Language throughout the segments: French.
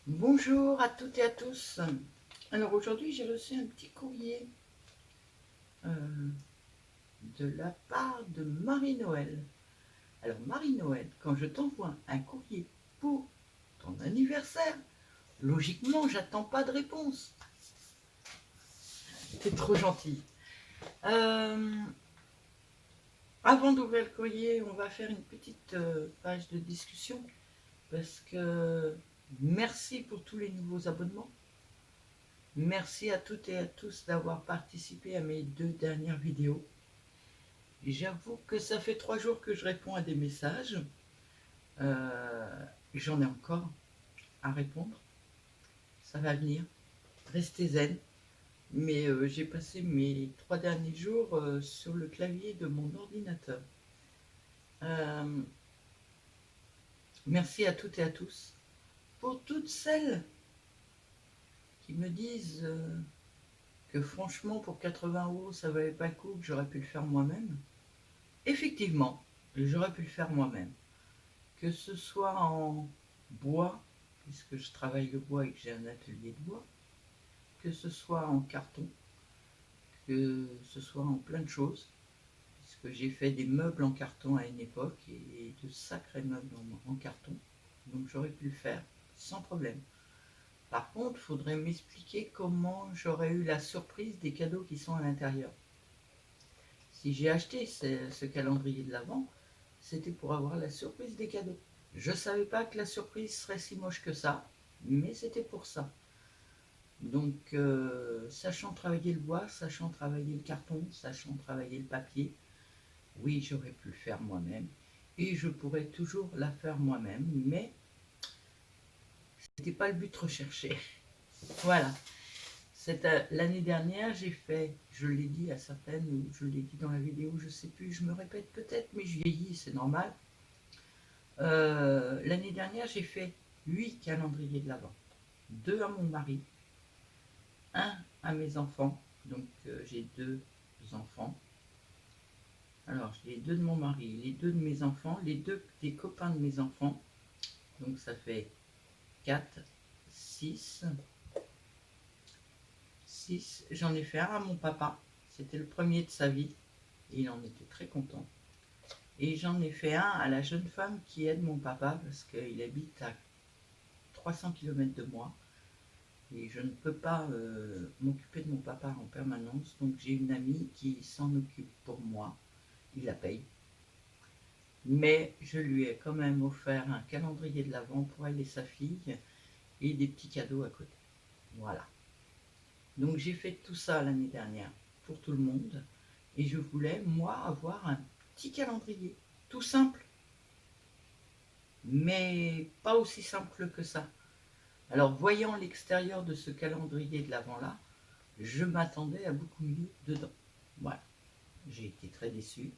Bonjour à toutes et à tous. Alors aujourd'hui j'ai reçu un petit courrier de la part de Marie-Noël. Alors Marie-Noël, quand je t'envoie un courrier pour ton anniversaire, logiquement j'attends pas de réponse. T'es trop gentille. Euh, Avant d'ouvrir le courrier, on va faire une petite page de discussion parce que merci pour tous les nouveaux abonnements. Merci à toutes et à tous d'avoir participé à mes 2 dernières vidéos. J'avoue que ça fait 3 jours que je réponds à des messages. J'en ai encore à répondre. Ça va venir. Restez zen. Mais j'ai passé mes 3 derniers jours sur le clavier de mon ordinateur. Euh, Merci à toutes et à tous. Pour toutes celles qui me disent que franchement pour 80 € ça valait pas le coup, que j'aurais pu le faire moi-même. Effectivement, j'aurais pu le faire moi-même. Que ce soit en bois, puisque je travaille le bois et que j'ai un atelier de bois, que ce soit en carton, que ce soit en plein de choses, puisque j'ai fait des meubles en carton à une époque et de sacrés meubles en carton, donc j'aurais pu le faire sans problème. Par contre, il faudrait m'expliquer comment j'aurais eu la surprise des cadeaux qui sont à l'intérieur. Si j'ai acheté ce calendrier de l'Avent, c'était pour avoir la surprise des cadeaux. Je ne savais pas que la surprise serait si moche que ça, mais c'était pour ça. Donc, sachant travailler le bois, sachant travailler le carton, sachant travailler le papier, oui, j'aurais pu le faire moi-même. Et je pourrais toujours la faire moi-même, mais ce n'était pas le but recherché. Voilà. L'année dernière, j'ai fait, je l'ai dit à certaines, ou je l'ai dit dans la vidéo, je ne sais plus, je me répète peut-être, mais je vieillis, c'est normal. L'année dernière, j'ai fait 8 calendriers de l'Avent. 2 à mon mari, un à mes enfants. Donc j'ai 2 enfants. Alors j'ai les 2 de mon mari, les 2 de mes enfants, les 2 des copains de mes enfants. Donc ça fait 4, 6. 6. J'en ai fait un à mon papa. C'était le premier de sa vie. Et il en était très content. Et j'en ai fait un à la jeune femme qui aide mon papa parce qu'il habite à 300 km de moi. Et je ne peux pas m'occuper de mon papa en permanence. Donc j'ai une amie qui s'en occupe pour moi. Il la paye. Mais je lui ai quand même offert un calendrier de l'Avent pour elle et sa fille et des petits cadeaux à côté. Voilà. Donc j'ai fait tout ça l'année dernière pour tout le monde et je voulais, moi, avoir un petit calendrier. Tout simple, mais pas aussi simple que ça. Alors voyant l'extérieur de ce calendrier de l'Avent-là, je m'attendais à beaucoup mieux dedans. Voilà. J'ai été très déçue.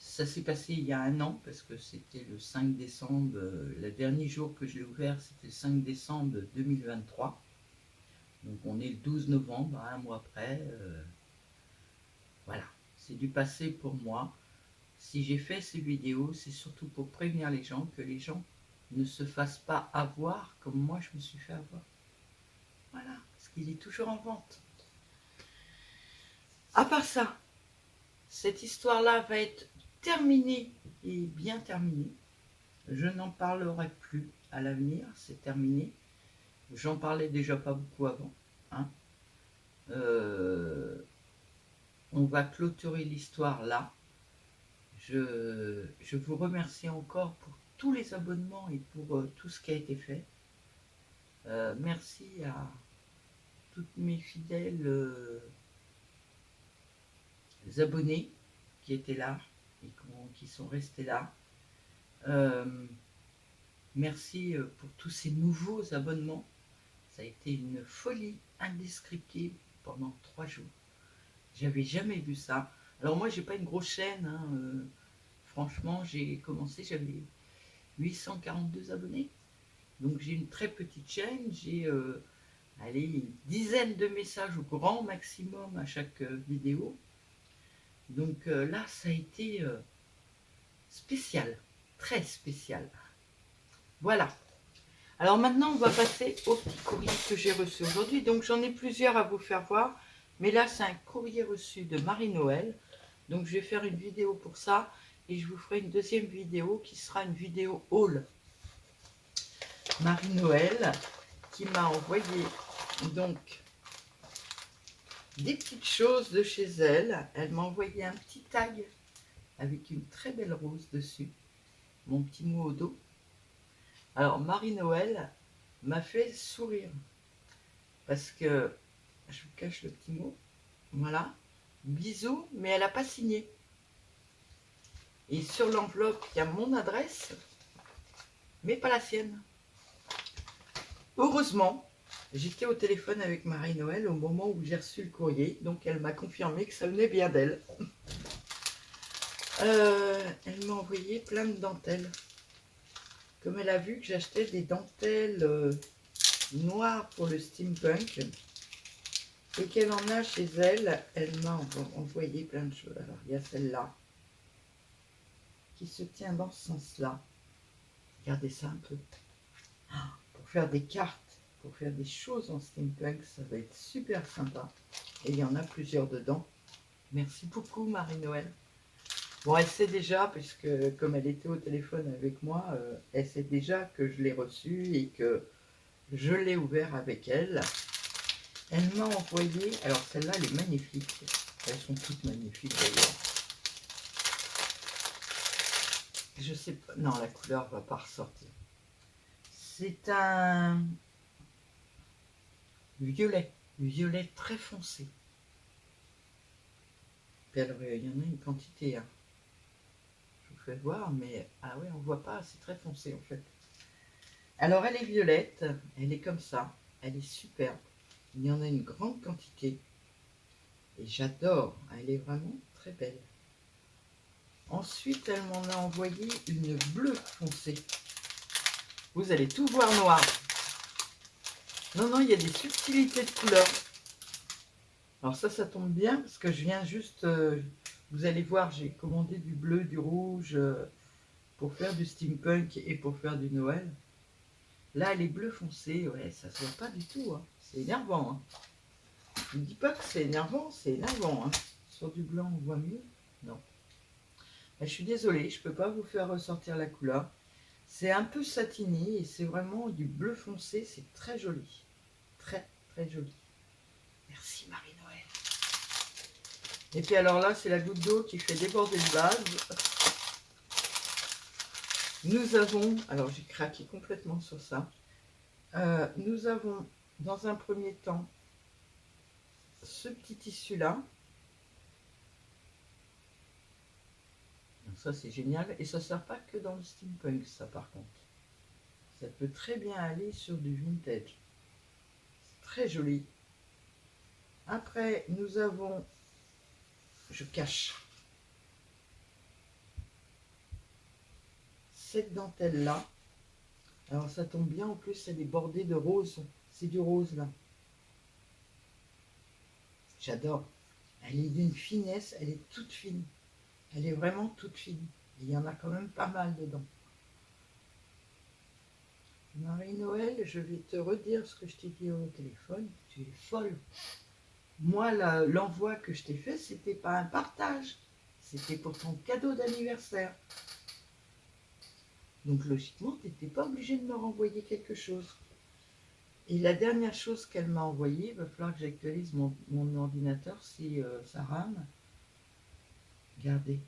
Ça s'est passé il y a un an, parce que c'était le 5 décembre, le dernier jour que je l'ai ouvert, c'était le 5 décembre 2023. Donc on est le 12 novembre, un mois après. Voilà, c'est du passé pour moi. Si j'ai fait ces vidéos, c'est surtout pour prévenir les gens, que les gens ne se fassent pas avoir comme moi je me suis fait avoir. Voilà, parce qu'il est toujours en vente. À part ça, cette histoire-là va être terminée et bien terminée. Je n'en parlerai plus à l'avenir, c'est terminé. J'en parlais déjà pas beaucoup avant. Hein. On va clôturer l'histoire là. Je vous remercie encore pour tous les abonnements et pour tout ce qui a été fait. Merci à toutes mes fidèles abonnés qui étaient là et qui sont restés là. Merci pour tous ces nouveaux abonnements. Ça a été une folie indescriptible pendant 3 jours. J'avais jamais vu ça. Alors moi, j'ai pas une grosse chaîne. Hein, franchement, j'ai commencé, j'avais 842 abonnés. Donc j'ai une très petite chaîne. J'ai allez, une dizaine de messages au grand maximum à chaque vidéo. Donc là, ça a été spécial, très spécial. Voilà. Alors maintenant, on va passer au petit courrier que j'ai reçu aujourd'hui. Donc j'en ai plusieurs à vous faire voir. Mais là, c'est un courrier reçu de Marie-Noël. Donc je vais faire une vidéo pour ça. Et je vous ferai une deuxième vidéo qui sera une vidéo haul. Marie-Noël qui m'a envoyé donc des petites choses de chez elle. Elle m'a envoyé un petit tag avec une très belle rose dessus. Mon petit mot au dos. Alors Marie-Noël m'a fait sourire. Parce que, je vous cache le petit mot. Voilà. Bisous, mais elle n'a pas signé. Et sur l'enveloppe, il y a mon adresse, mais pas la sienne. Heureusement, j'étais au téléphone avec Marie-Noël au moment où j'ai reçu le courrier, donc elle m'a confirmé que ça venait bien d'elle. Elle m'a envoyé plein de dentelles. Comme elle a vu que j'achetais des dentelles noires pour le steampunk, et qu'elle en a chez elle, elle m'a envoyé plein de choses. Alors, il y a celle-là, qui se tient dans ce sens-là. Regardez ça un peu. Pour faire des cartes, pour faire des choses en steampunk, ça va être super sympa. Et il y en a plusieurs dedans. Merci beaucoup Marie-Noël. Bon, elle sait déjà, puisque comme elle était au téléphone avec moi, elle sait déjà que je l'ai reçu et que je l'ai ouvert avec elle. Elle m'a envoyé, alors celle-là elle est magnifique. Elles sont toutes magnifiques d'ailleurs. Je sais pas, non la couleur va pas ressortir. C'est un violet très foncé. Puis alors, il y en a une quantité. Hein. Je vous fais voir, mais ah ouais, on voit pas, c'est très foncé en fait. Alors elle est violette, elle est comme ça, elle est superbe. Il y en a une grande quantité. Et j'adore, elle est vraiment très belle. Ensuite, elle m'en a envoyé une bleue foncée. Vous allez tout voir noir. Non, non, il y a des subtilités de couleurs. Alors ça tombe bien parce que je viens juste... vous allez voir, j'ai commandé du bleu, du rouge pour faire du steampunk et pour faire du Noël. Là, elle est bleu foncé, ouais, ça se voit pas du tout. Hein. C'est énervant. Hein. Je ne dis pas que c'est énervant, c'est énervant. Hein. Sur du blanc, on voit mieux. Non. Je suis désolée, je ne peux pas vous faire ressortir la couleur. C'est un peu satiné et c'est vraiment du bleu foncé, c'est très joli. Très, très joli. Merci Marie-Noël. Et puis alors là, c'est la goutte d'eau qui fait déborder le vase. Nous avons, alors j'ai craqué complètement sur ça. Nous avons dans un premier temps ce petit tissu là. Ça c'est génial et ça ne sert pas que dans le steampunk ça par contre. Ça peut très bien aller sur du vintage. C'est très joli. Après nous avons, je cache, cette dentelle là. Alors ça tombe bien en plus, elle est bordée de rose. C'est du rose là. J'adore. Elle est d'une finesse, elle est toute fine. Elle est vraiment toute fine. Et il y en a quand même pas mal dedans. Marie-Noël, je vais te redire ce que je t'ai dit au téléphone. Tu es folle. Moi, l'envoi que je t'ai fait, c'était pas un partage. C'était pour ton cadeau d'anniversaire. Donc logiquement, tu n'étais pas obligé de me renvoyer quelque chose. Et la dernière chose qu'elle m'a envoyée, il va falloir que j'actualise mon ordinateur si ça rame. Regardez.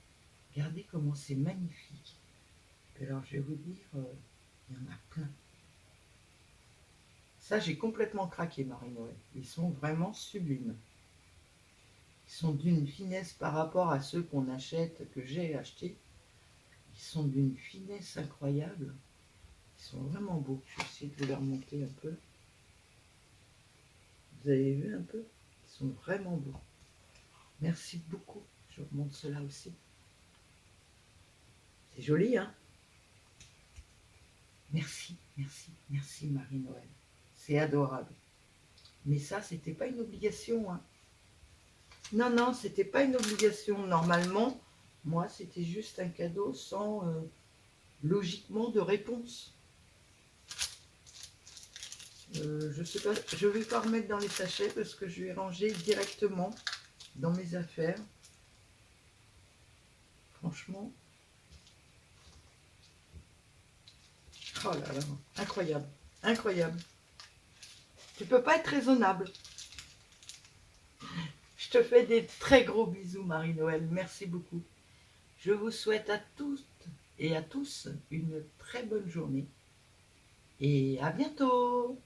Regardez comment c'est magnifique. Et alors, je vais vous dire, il y en a plein. Ça, j'ai complètement craqué, Marie-Noël. Ils sont vraiment sublimes. Ils sont d'une finesse par rapport à ceux qu'on achète, que j'ai achetés. Ils sont d'une finesse incroyable. Ils sont vraiment beaux. Je vais essayer de vous les remonter un peu. Vous avez vu un peu? Ils sont vraiment beaux. Merci beaucoup. Je remonte cela aussi. C'est joli, hein? Merci, merci, merci Marie-Noël. C'est adorable. Mais ça, c'était pas une obligation, hein. Non, non, c'était pas une obligation. Normalement, moi, c'était juste un cadeau sans logiquement de réponse. je sais pas, je vais pas remettre dans les sachets parce que je vais ranger directement dans mes affaires. Franchement, oh là là, incroyable, incroyable. Tu peux pas être raisonnable. Je te fais des très gros bisous, Marie-Noël. Merci beaucoup. Je vous souhaite à toutes et à tous une très bonne journée. Et à bientôt!